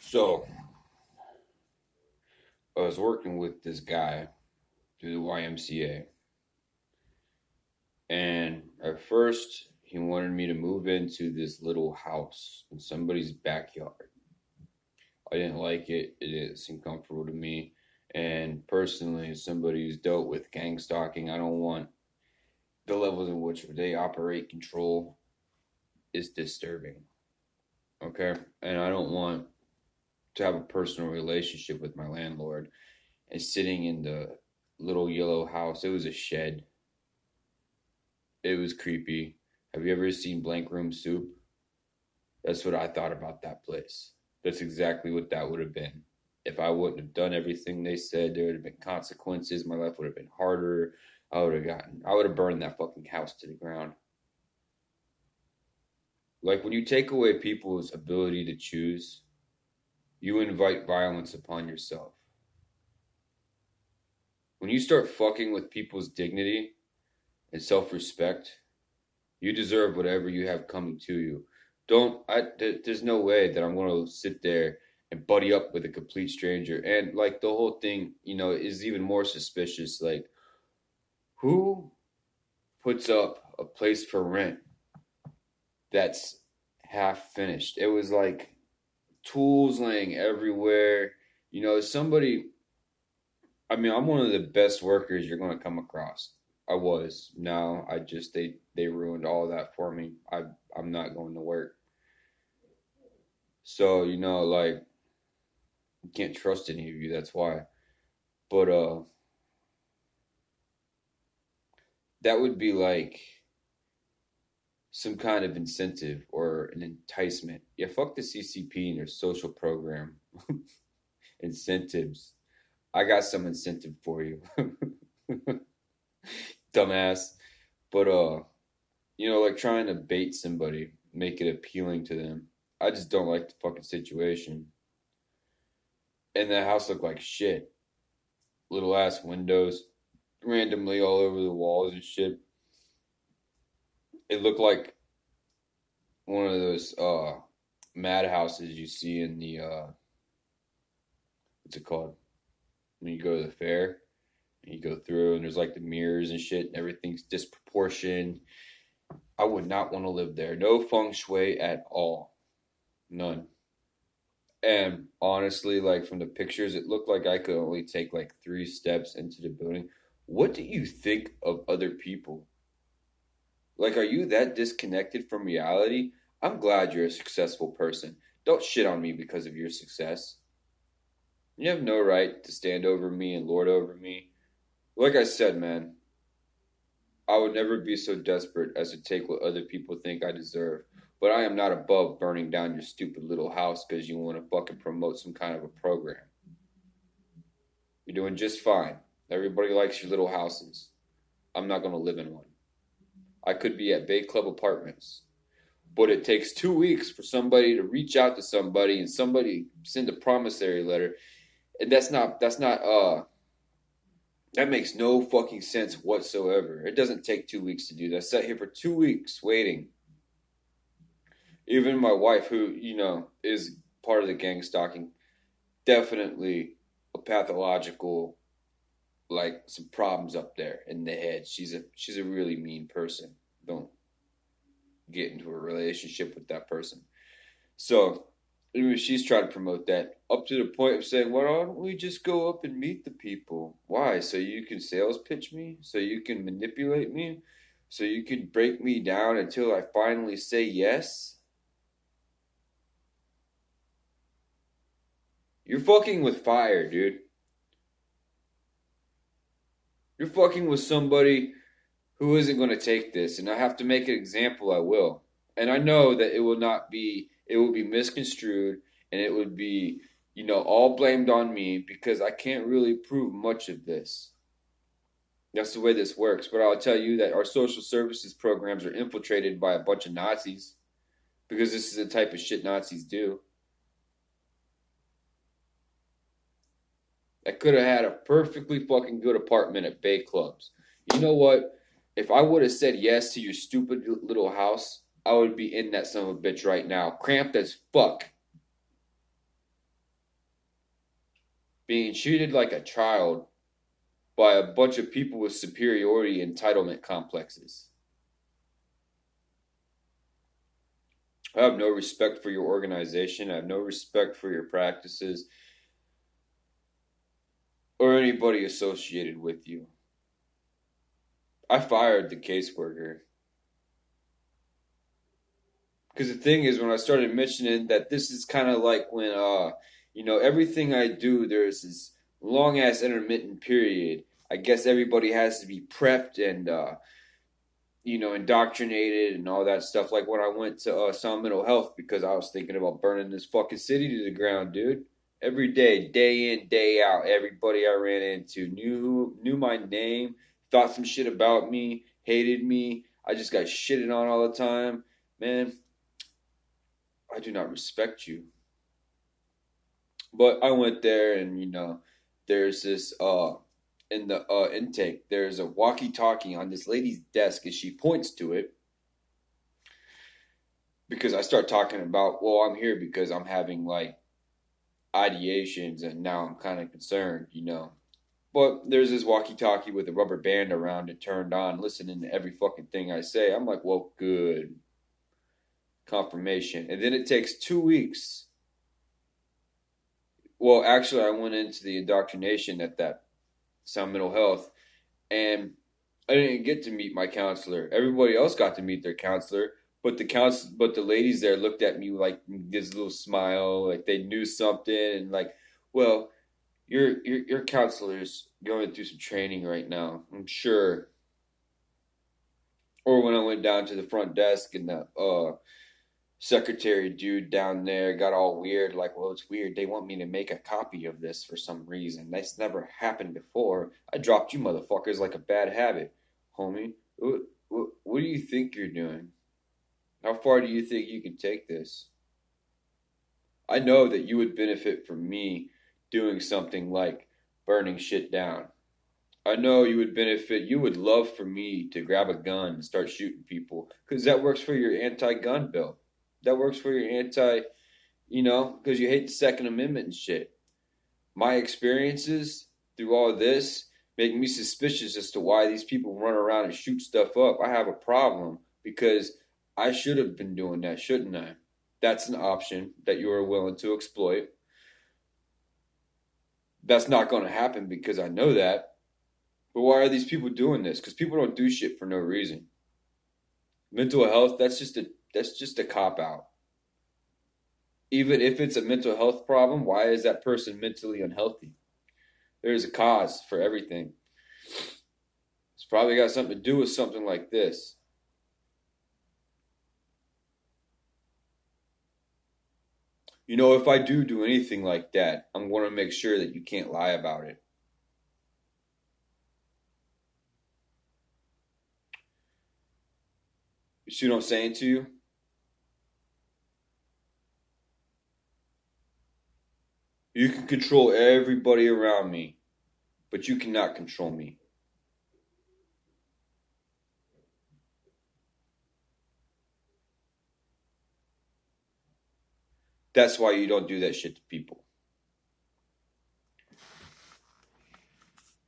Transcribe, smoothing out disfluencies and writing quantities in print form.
So I was working with this guy through the YMCA, and at first he wanted me to move into this little house in somebody's backyard. I didn't like it. It didn't seem comfortable to me. And personally, as somebody who's dealt with gang stalking, I don't want the levels in which they operate control is disturbing. Okay. And I don't want to have a personal relationship with my landlord and sitting in the little yellow house. It was a shed. It was creepy. Have you ever seen Blank Room Soup? That's what I thought about that place. That's exactly what that would have been. If I wouldn't have done everything they said, there would have been consequences. My life would have been harder. I would have burned that fucking house to the ground. Like when you take away people's ability to choose, you invite violence upon yourself. When you start fucking with people's dignity and self-respect, you deserve whatever you have coming to you. There's no way that I'm going to sit there and buddy up with a complete stranger. And like the whole thing, is even more suspicious. Like, who puts up a place for rent that's half finished? It was like tools laying everywhere. Somebody, I mean, I'm one of the best workers you're going to come across. I was. Now I just they ruined all that for me. I'm not going to work. So, like you can't trust any of you, that's why. But that would be like some kind of incentive or an enticement. Yeah, fuck the CCP and their social program. Incentives. I got some incentive for you. Dumbass. But like trying to bait somebody, make it appealing to them. I just don't like the fucking situation. And the house looked like shit. Little ass windows randomly all over the walls and shit. It looked like one of those madhouses you see in the what's it called? When you go to the fair and you go through and there's like the mirrors and shit and everything's disproportioned. I would not want to live there. No feng shui at all. None. And honestly, like from the pictures, it looked like I could only take like 3 steps into the building. What do you think of other people? Like, are you that disconnected from reality? I'm glad you're a successful person. Don't shit on me because of your success. You have no right to stand over me and lord over me. Like I said, man, I would never be so desperate as to take what other people think I deserve. But I am not above burning down your stupid little house because you want to fucking promote some kind of a program. You're doing just fine. Everybody likes your little houses. I'm not going to live in one. I could be at Bay Club Apartments. But it takes 2 weeks for somebody to reach out to somebody and somebody send a promissory letter. And that makes no fucking sense whatsoever. It doesn't take 2 weeks to do that. I sat here for 2 weeks waiting. Even my wife, who, is part of the gang stalking, definitely a pathological, like some problems up there in the head. She's a really mean person. Don't get into a relationship with that person. So she's trying to promote that up to the point of saying, "Why don't we just go up and meet the people? Why? So you can sales pitch me? So you can manipulate me? So you can break me down until I finally say yes?" You're fucking with fire, dude. You're fucking with somebody who isn't going to take this. And I have to make an example, I will. And I know that it will be misconstrued and it would be, all blamed on me because I can't really prove much of this. That's the way this works. But I'll tell you that our social services programs are infiltrated by a bunch of Nazis because this is the type of shit Nazis do. I could have had a perfectly fucking good apartment at Bay Clubs. You know what? If I would have said yes to your stupid little house, I would be in that son of a bitch right now, cramped as fuck. being treated like a child by a bunch of people with superiority entitlement complexes. I have no respect for your organization. I have no respect for your practices or anybody associated with you. I fired the caseworker. Because the thing is, when I started mentioning that this is kind of like when, everything I do, there's this long ass intermittent period. I guess everybody has to be prepped and, indoctrinated and all that stuff. Like when I went to Sound Mental Health because I was thinking about burning this fucking city to the ground, dude. Every day in, day out, everybody I ran into knew my name, thought some shit about me, hated me. I just got shitted on all the time, man. I do not respect you. But I went there and there's this in the intake, there's a walkie-talkie on this lady's desk and she points to it because I start talking about, well, I'm here because I'm having like ideations and now I'm kind of concerned, But there's this walkie-talkie with a rubber band around it turned on, listening to every fucking thing I say. I'm like, well, good. Confirmation. And then it takes 2 weeks. Well, actually, I went into the indoctrination at that Sound Mental Health, and I didn't get to meet my counselor. Everybody else got to meet their counselor, but the ladies there looked at me like this little smile, like they knew something, and like, well, your counselor's going through some training right now, I'm sure. Or when I went down to the front desk and the secretary dude down there got all weird, like, well, it's weird. They want me to make a copy of this for some reason. That's never happened before. I dropped you motherfuckers like a bad habit, homie. What do you think you're doing? How far do you think you can take this? I know that you would benefit from me doing something like burning shit down. I know you would benefit. You would love for me to grab a gun and start shooting people because that works for your anti-gun bill. That works for your because you hate the Second Amendment and shit. My experiences through all this make me suspicious as to why these people run around and shoot stuff up. I have a problem because I should have been doing that, shouldn't I? That's an option that you are willing to exploit. That's not going to happen because I know that. But why are these people doing this? Because people don't do shit for no reason. Mental health, that's just a cop out. Even if it's a mental health problem, why is that person mentally unhealthy? There's a cause for everything. It's probably got something to do with something like this. If I do anything like that, I'm going to make sure that you can't lie about it. You see what I'm saying to you? You can control everybody around me, but you cannot control me. That's why you don't do that shit to people.